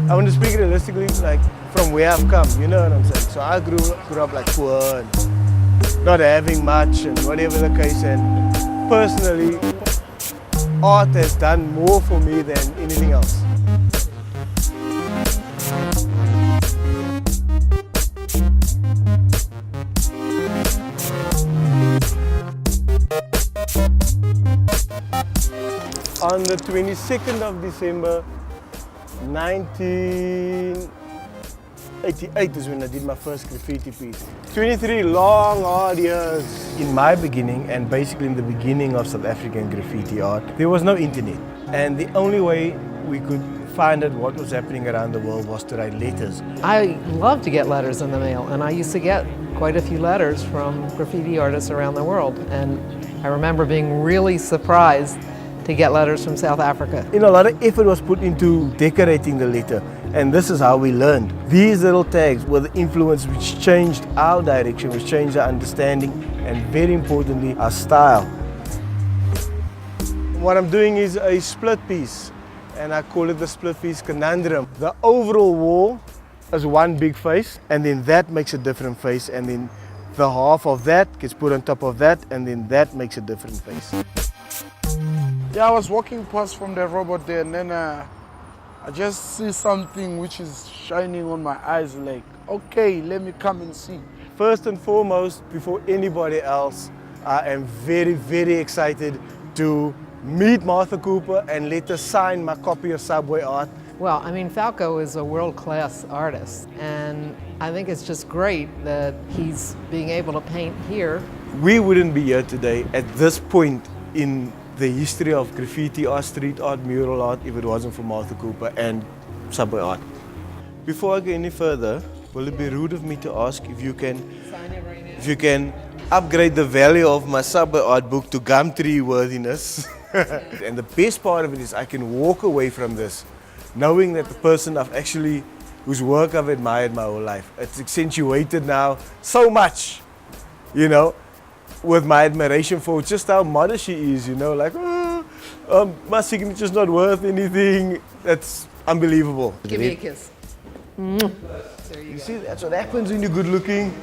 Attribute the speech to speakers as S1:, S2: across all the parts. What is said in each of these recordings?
S1: I want to speak realistically, like from where I've come, you know what I'm saying? So I grew up like poor and not having much and whatever the case, and personally, art has done more for me than anything else. On the 22nd of December, 1988 is when I did my first graffiti piece. 23 long, hard years. In my beginning, and basically in the beginning of South African graffiti art, there was no internet. And the only way we could find out what was happening around the world was to write letters.
S2: I love to get letters in the mail, and I used to get quite a few letters from graffiti artists around the world. And I remember being really surprised to get letters from South Africa.
S1: A lot of effort was put into decorating the letter, and this is how we learned. These little tags were the influence which changed our direction, which changed our understanding, and very importantly, our style. What I'm doing is a split piece, and I call it the split piece conundrum. The overall wall is one big face, and then that makes a different face, and then the half of that gets put on top of that, and then that makes a different face.
S3: Yeah, I was walking past from the robot there, and then I just see something which is shining on my eyes, like, okay, let me come and see.
S1: First and foremost, before anybody else, I am very, very excited to meet Martha Cooper and let her sign my copy of Subway Art.
S2: Well, I mean, Falko is a world-class artist, and I think it's just great that he's being able to paint here.
S1: We wouldn't be here today at this point in the history of graffiti art, street art, mural art, if it wasn't for Martha Cooper and Subway Art. Before I go any further, will it be rude of me to ask if you can,
S2: Sign it right now.
S1: if you can upgrade the value of my Subway Art book to Gumtree worthiness? And the best part of it is I can walk away from this knowing that the person whose work I've admired my whole life, it's accentuated now so much, with my admiration for just how modest she is, like, my signature's not worth anything. That's unbelievable.
S2: Give me a kiss. There you
S1: You
S2: go.
S1: see, that's what happens when you're good looking.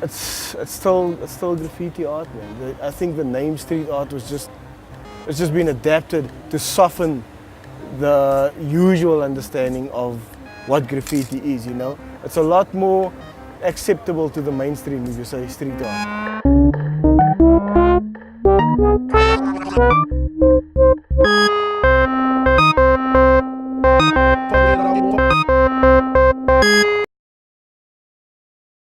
S1: It's still graffiti art, man. I think the name street art it's just been adapted to soften the usual understanding of what graffiti is, It's a lot more acceptable to the mainstream if you say street art.